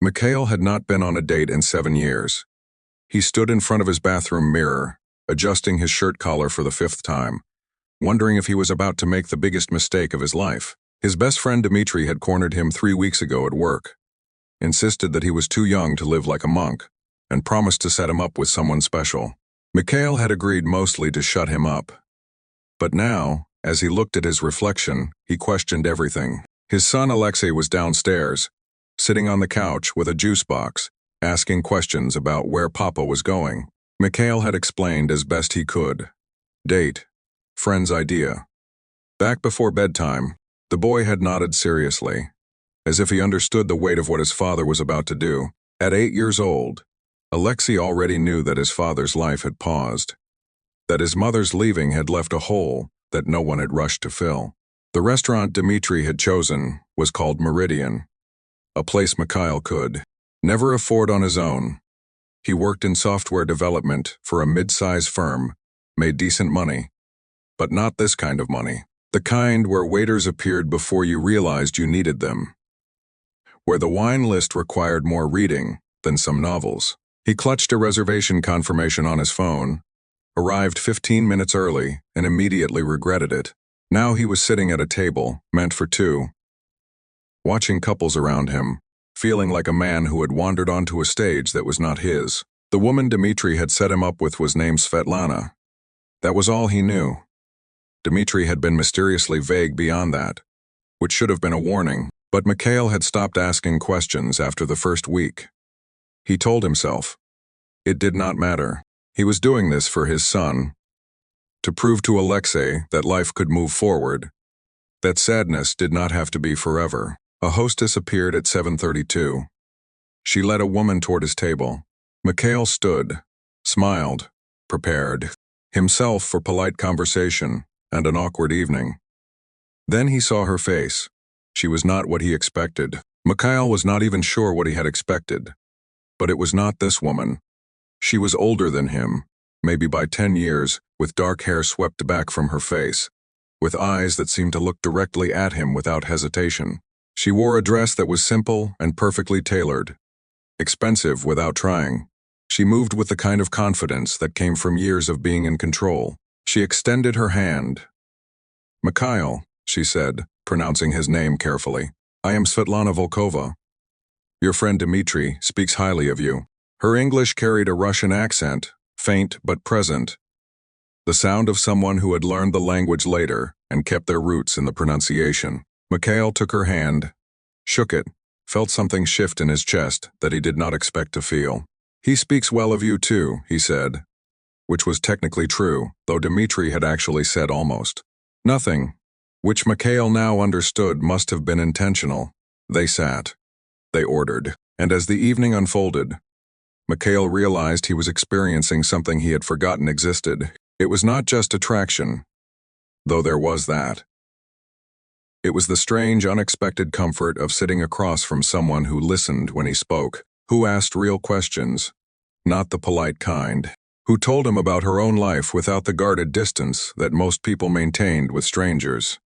Mikhail had not been on a date in 7 years. He stood in front of his bathroom mirror, adjusting his shirt collar for the 5th time, wondering if he was about to make the biggest mistake of his life. His best friend Dmitri had cornered him 3 weeks ago at work, insisted that he was too young to live like a monk, and promised to set him up with someone special. Mikhail had agreed mostly to shut him up. But now, as he looked at his reflection, he questioned everything. His son Alexei was downstairs, sitting on the couch with a juice box, asking questions about where Papa was going. Mikhail had explained as best he could. Date. Friend's idea. Back before bedtime, the boy had nodded seriously, as if he understood the weight of what his father was about to do. At 8 years old, Alexei already knew that his father's life had paused, that his mother's leaving had left a hole that no one had rushed to fill. The restaurant Dmitri had chosen was called Meridian, a place Mikhail could never afford on his own. He worked in software development for a mid-size firm, made decent money, but not this kind of money. The kind where waiters appeared before you realized you needed them, where the wine list required more reading than some novels. He clutched a reservation confirmation on his phone, arrived 15 minutes early, and immediately regretted it. Now he was sitting at a table, meant for 2, watching couples around him, feeling like a man who had wandered onto a stage that was not his. The woman Dmitri had set him up with was named Svetlana. That was all he knew. Dmitri had been mysteriously vague beyond that, which should have been a warning, but Mikhail had stopped asking questions after the first week. He told himself, it did not matter. He was doing this for his son, to prove to Alexei that life could move forward, that sadness did not have to be forever. A hostess appeared at 7:32. She led a woman toward his table. Mikhail stood, smiled, prepared himself for polite conversation and an awkward evening. Then he saw her face. She was not what he expected. Mikhail was not even sure what he had expected. But it was not this woman. She was older than him, maybe by 10 years, with dark hair swept back from her face, with eyes that seemed to look directly at him without hesitation. She wore a dress that was simple and perfectly tailored, expensive without trying. She moved with the kind of confidence that came from years of being in control. She extended her hand. Mikhail, she said, pronouncing his name carefully. I am Svetlana Volkova. Your friend Dmitri speaks highly of you. Her English carried a Russian accent, faint but present, the sound of someone who had learned the language later and kept their roots in the pronunciation. Mikhail took her hand, shook it, felt something shift in his chest that he did not expect to feel. He speaks well of you too, he said, which was technically true, though Dmitri had actually said almost nothing, which Mikhail now understood must have been intentional. They sat. They ordered. And as the evening unfolded, Mikhail realized he was experiencing something he had forgotten existed. It was not just attraction, though there was that. It was the strange, unexpected comfort of sitting across from someone who listened when he spoke, who asked real questions, not the polite kind, who told him about her own life without the guarded distance that most people maintained with strangers.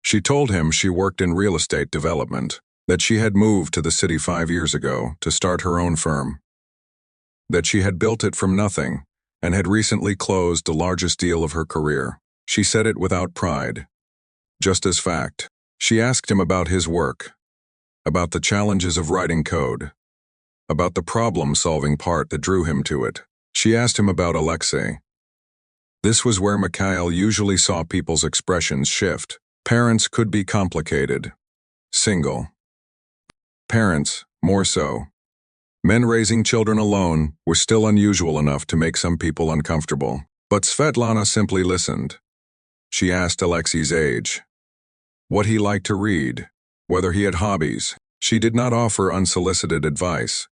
She told him she worked in real estate development, that she had moved to the city 5 years ago to start her own firm, that she had built it from nothing and had recently closed the largest deal of her career. She said it without pride, just as fact. She asked him about his work, about the challenges of writing code, about the problem-solving part that drew him to it. She asked him about Alexei. This was where Mikhail usually saw people's expressions shift. Parents could be complicated. Single. Parents, more so. Men raising children alone were still unusual enough to make some people uncomfortable. But Svetlana simply listened. She asked Alexei's age, what he liked to read, whether he had hobbies. She did not offer unsolicited advice,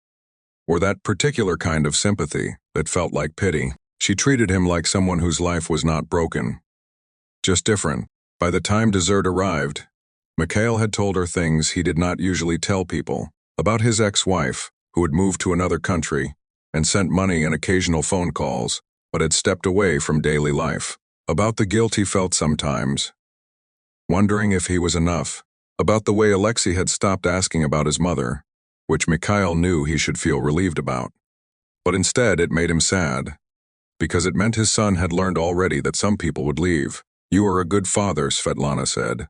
or that particular kind of sympathy that felt like pity. She treated him like someone whose life was not broken, just different. By the time dessert arrived, Mikhail had told her things he did not usually tell people, about his ex-wife, who had moved to another country and sent money and occasional phone calls, but had stepped away from daily life, about the guilt he felt sometimes, wondering if he was enough, about the way Alexei had stopped asking about his mother, which Mikhail knew he should feel relieved about. But instead it made him sad, because it meant his son had learned already that some people would leave. "You are a good father," Svetlana said.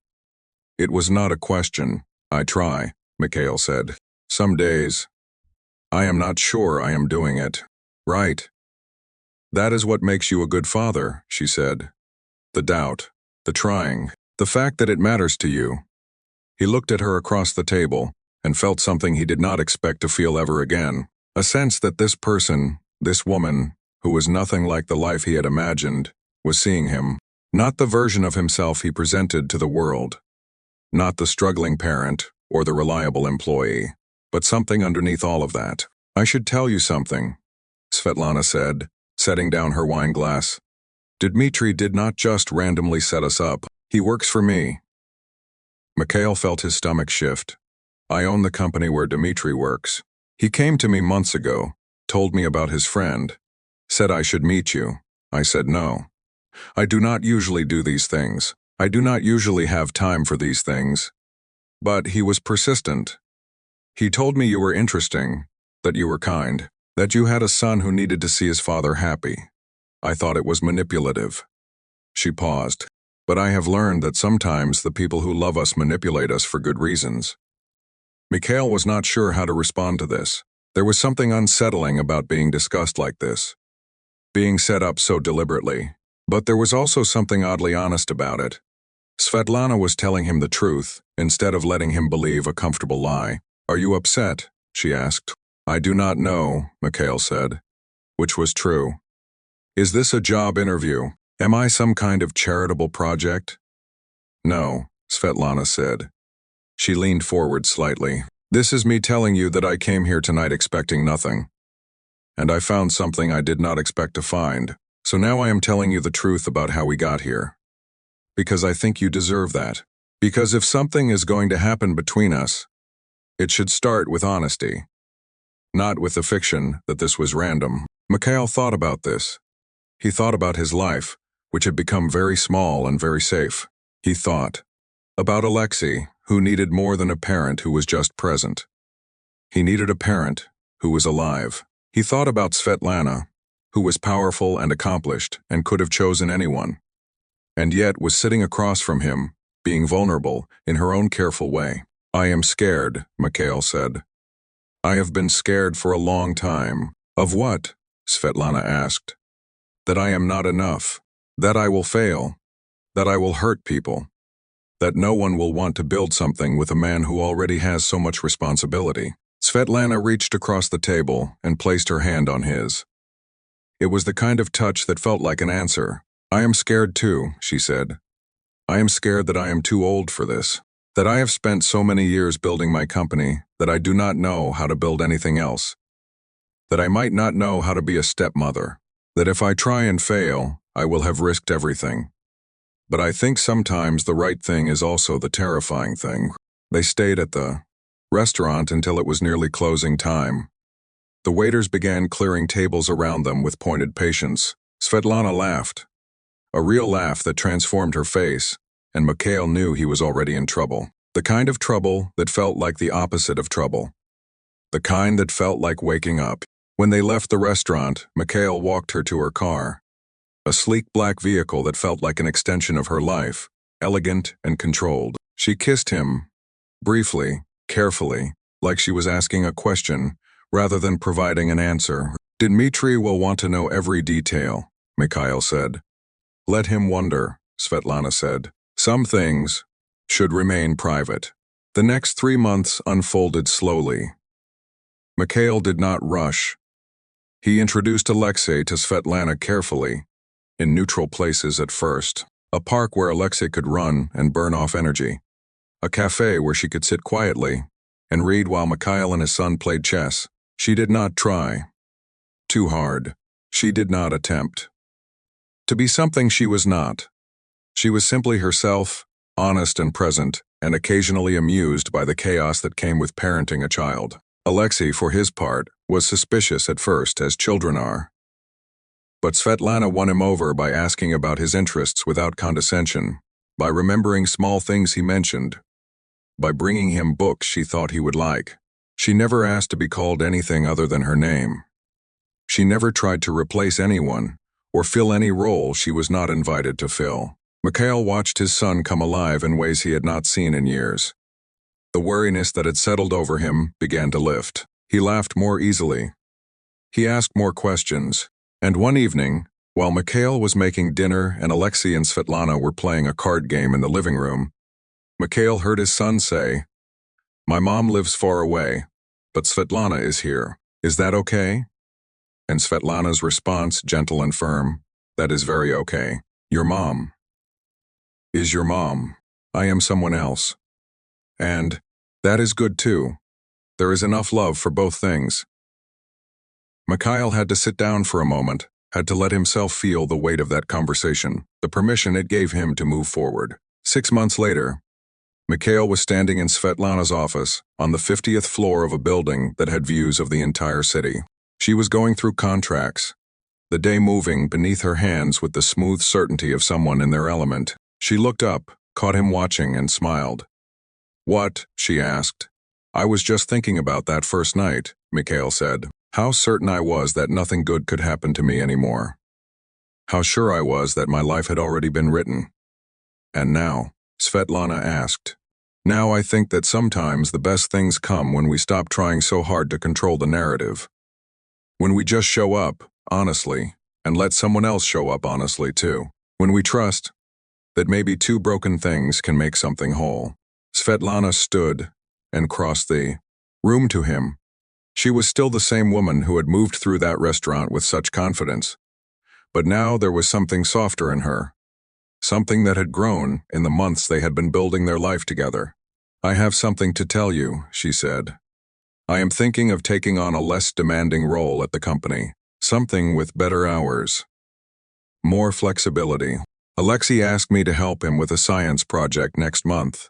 "It was not a question. I try," Mikhail said. "Some days. I am not sure I am doing it right." "That is what makes you a good father," she said. "The doubt, the trying, the fact that it matters to you." He looked at her across the table and felt something he did not expect to feel ever again. A sense that this person, this woman, who was nothing like the life he had imagined, was seeing him. Not the version of himself he presented to the world. Not the struggling parent or the reliable employee, but something underneath all of that. "I should tell you something," Svetlana said, setting down her wine glass. "Dmitri did not just randomly set us up. He works for me." Mikhail felt his stomach shift. "I own the company where Dmitri works. He came to me months ago, told me about his friend, said I should meet you. I said no. I do not usually do these things. I do not usually have time for these things." But he was persistent. "He told me you were interesting, that you were kind, that you had a son who needed to see his father happy. I thought it was manipulative." She paused. "But I have learned that sometimes the people who love us manipulate us for good reasons." Mikhail was not sure how to respond to this. There was something unsettling about being discussed like this, being set up so deliberately. But there was also something oddly honest about it. Svetlana was telling him the truth, instead of letting him believe a comfortable lie. "Are you upset?" she asked. "I do not know," Mikhail said, which was true. "Is this a job interview? Am I some kind of charitable project?" "No," Svetlana said. She leaned forward slightly. "This is me telling you that I came here tonight expecting nothing. And I found something I did not expect to find. So now I am telling you the truth about how we got here. Because I think you deserve that. Because if something is going to happen between us, it should start with honesty. Not with the fiction that this was random." Mikhail thought about this. He thought about his life, which had become very small and very safe. He thought about Alexei, who needed more than a parent who was just present. He needed a parent who was alive. He thought about Svetlana, who was powerful and accomplished and could have chosen anyone, and yet was sitting across from him, being vulnerable in her own careful way. "I am scared," Mikhail said. "I have been scared for a long time." "Of what?" Svetlana asked. "That I am not enough. That I will fail. That I will hurt people. That no one will want to build something with a man who already has so much responsibility." Svetlana reached across the table and placed her hand on his. It was the kind of touch that felt like an answer. "I am scared too," she said. "I am scared that I am too old for this. That I have spent so many years building my company that I do not know how to build anything else. That I might not know how to be a stepmother. That if I try and fail, I will have risked everything. But I think sometimes the right thing is also the terrifying thing." They stayed at the restaurant until it was nearly closing time. The waiters began clearing tables around them with pointed patience. Svetlana laughed. A real laugh that transformed her face, and Mikhail knew he was already in trouble. The kind of trouble that felt like the opposite of trouble. The kind that felt like waking up. When they left the restaurant, Mikhail walked her to her car. A sleek black vehicle that felt like an extension of her life, elegant and controlled. She kissed him, briefly, carefully, like she was asking a question, rather than providing an answer. "Dmitri will want to know every detail," Mikhail said. "Let him wonder," Svetlana said. "Some things should remain private." The next 3 months unfolded slowly. Mikhail did not rush. He introduced Alexei to Svetlana carefully, in neutral places at first. A park where Alexei could run and burn off energy. A cafe where she could sit quietly and read while Mikhail and his son played chess. She did not try too hard. She did not attempt to be something she was not. She was simply herself, honest and present, and occasionally amused by the chaos that came with parenting a child. Alexei, for his part, was suspicious at first, as children are. But Svetlana won him over by asking about his interests without condescension, by remembering small things he mentioned, by bringing him books she thought he would like. She never asked to be called anything other than her name. She never tried to replace anyone or fill any role she was not invited to fill. Mikhail watched his son come alive in ways he had not seen in years. The weariness that had settled over him began to lift. He laughed more easily. He asked more questions. And one evening, while Mikhail was making dinner and Alexei and Svetlana were playing a card game in the living room, Mikhail heard his son say, "My mom lives far away, but Svetlana is here. Is that okay?" And Svetlana's response, gentle and firm, "That is very okay. Your mom is your mom. I am someone else. And that is good too. There is enough love for both things." Mikhail had to sit down for a moment, had to let himself feel the weight of that conversation, the permission it gave him to move forward. 6 months later, Mikhail was standing in Svetlana's office on the 50th floor of a building that had views of the entire city. She was going through contracts, the day moving beneath her hands with the smooth certainty of someone in their element. She looked up, caught him watching, and smiled. "What?" she asked. "I was just thinking about that first night," Mikhail said. "How certain I was that nothing good could happen to me anymore. How sure I was that my life had already been written. And now," Svetlana asked, "now I think that sometimes the best things come when we stop trying so hard to control the narrative. When we just show up, honestly, and let someone else show up honestly too. When we trust that maybe two broken things can make something whole." Svetlana stood and crossed the room to him. She was still the same woman who had moved through that restaurant with such confidence. But now there was something softer in her. Something that had grown in the months they had been building their life together. "I have something to tell you," she said. "I am thinking of taking on a less demanding role at the company. Something with better hours. More flexibility. Alexei asked me to help him with a science project next month.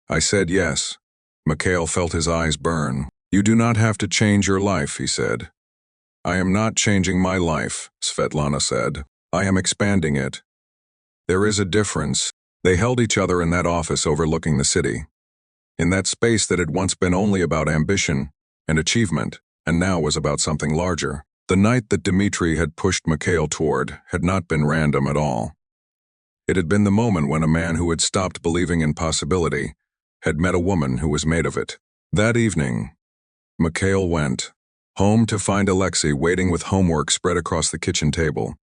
I said yes." Mikhail felt his eyes burn. "You do not have to change your life," he said. "I am not changing my life," Svetlana said. "I am expanding it. There is a difference." They held each other in that office overlooking the city. In that space that had once been only about ambition and achievement, and now was about something larger. The night that Dmitri had pushed Mikhail toward had not been random at all. It had been the moment when a man who had stopped believing in possibility had met a woman who was made of it. That evening, Mikhail went home to find Alexei waiting with homework spread across the kitchen table.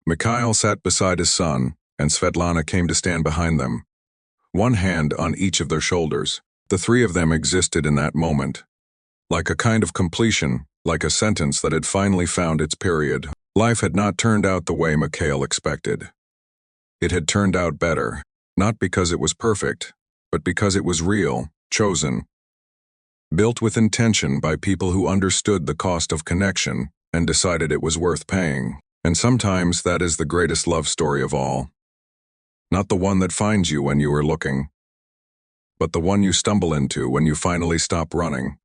Mikhail sat beside his son, and Svetlana came to stand behind them, one hand on each of their shoulders. The three of them existed in that moment, like a kind of completion, like a sentence that had finally found its period. Life had not turned out the way Mikhail expected. It had turned out better, not because it was perfect, but because it was real, chosen, built with intention by people who understood the cost of connection and decided it was worth paying. And sometimes that is the greatest love story of all. Not the one that finds you when you are looking, but the one you stumble into when you finally stop running.